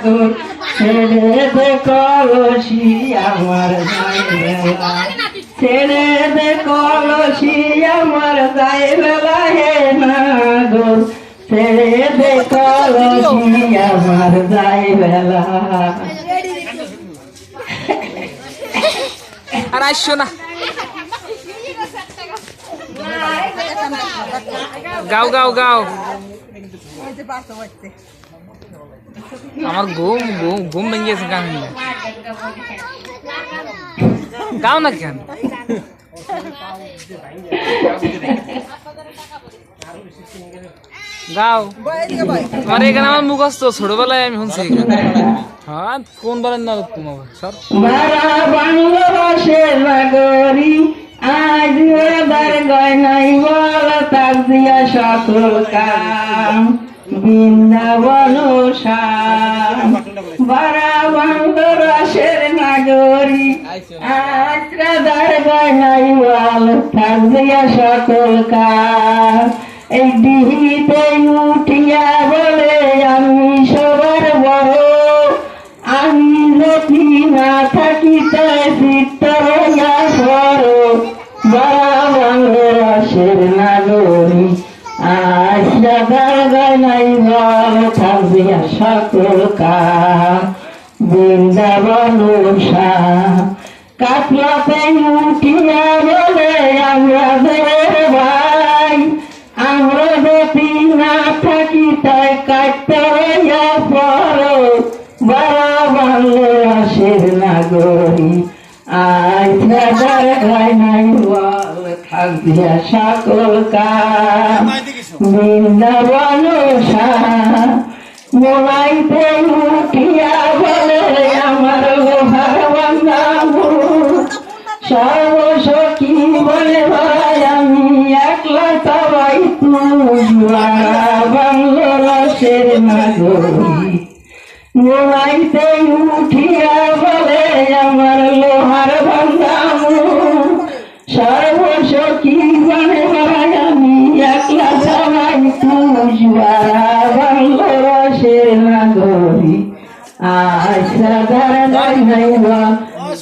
সাগর ছেড়ে দে কলসি আমার যায় বেলা ছেড়ে দে কলসি আমার যায় বেলা হে নাগর ছেড়ে দে কলসি আমার যায় বেলা আর আসছো না গাও গাও গাও আমার ঘুম ঘুম ঘুম ভেঙে গেছে গান গাও না কেন গাও আমার এখানে আমার মুখস্থ ছোটবেলায় আমি শুনছি হ্যাঁ কোন বলেন না তোমার সর বাংলাদেশের নাগরী আজ ওদের গয়নাই বল তাক দিয়া সকল কাম বৃন্দাবন শ্যাম বারা বাংলাদেশের নাগরী আজ রাধার গয়নাই বল তাক দিয়া সকল কাম এই দিহিতে উঠিয়া বলে আমি সবার বড় আমি যদি না থাকি তাই চিত্তরয়া বড় বারা বাংলাদেশের নাগরী আজ রাধার গয়নাই বল থাকবিয়া সকল কাম বৃন্দাবন শ্যাম কাতলাতে উঠিয়া বলে আমরা দেবের ভাই আমরা যদি না থাকি তাই কাটতে হইয়া পড়ো বারা বাংলাদেশের নাগরী আজ রাধার গয়নাই বল থাকবিয়া সকল কাম বৃন্দাবন শ্যাম মোলাইতে উঠিয়া বলে আমার লোহার বান্ধব সর্বসখী বলে ভাই আমি একলা সবাই তুই বাংলাদেশের নাগরী মোলাইতে উঠিয়া বলে আমার লোহার বান্ধব সর্বসখী বলে ভাই আমি একলা সবাই তুই বাংলাদেশের নাগরী আজ রাধার গয়নাই বল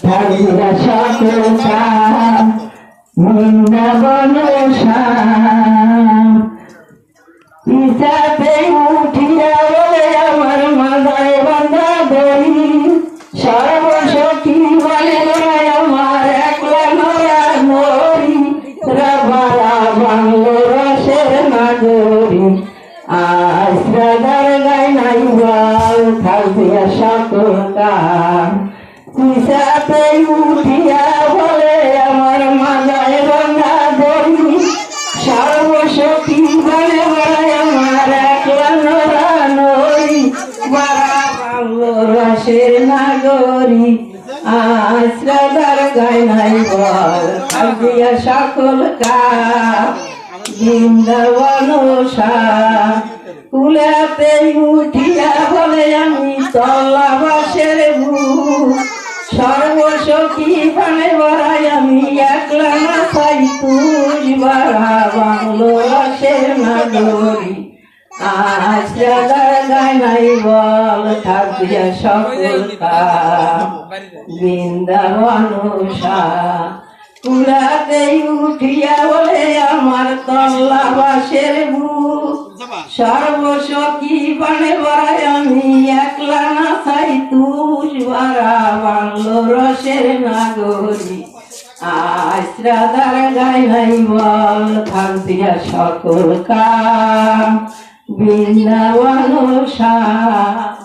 থাকবিয়া সকল কাম বৃন্দাবন শ্যাম পিছাতে উঠিয়া বলে আমার মাথায় বাঁধা দড়ি সর্বসখী বলে আমার একলা নয়া নরি বারা বাংলাদেশের নাগরী আজ রাধার গয়নাই বল থাকবিয়া সকল কাম পিছাতে উঠিয়া বলে আমার মাথায় বাঁধা দড়ি সর্বসখী বলে আমার একলা নয়া নরি বারা বাংলাদেশের নাগরী আজ রাধার গয়নাই বল থাকবিয়া সকল কাম বৃন্দাবন শ্যাম কুলাতে উঠিয়া বলে আমি তলাবাসের ভূত সর্বসখী বলে বড়াই আমি একলা না চাই তুই বারা বাংলাদেশের নাগরী আজ রাধার গয়নাই বল থাকবিয়া সকল কাম বৃন্দাবন শ্যাম কুলাতে উঠিয়া বলে আমার তল্লাবাসের ভূত সর্বসখী বলে বড়াই আমি একলা না চাই তুই বারা বাংলাদেশের নাগরী আজ রাধার গয়নাই বল থাকবিয়া সকল কাম বৃন্দাবন শ্যাম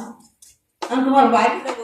তোমার বাইরে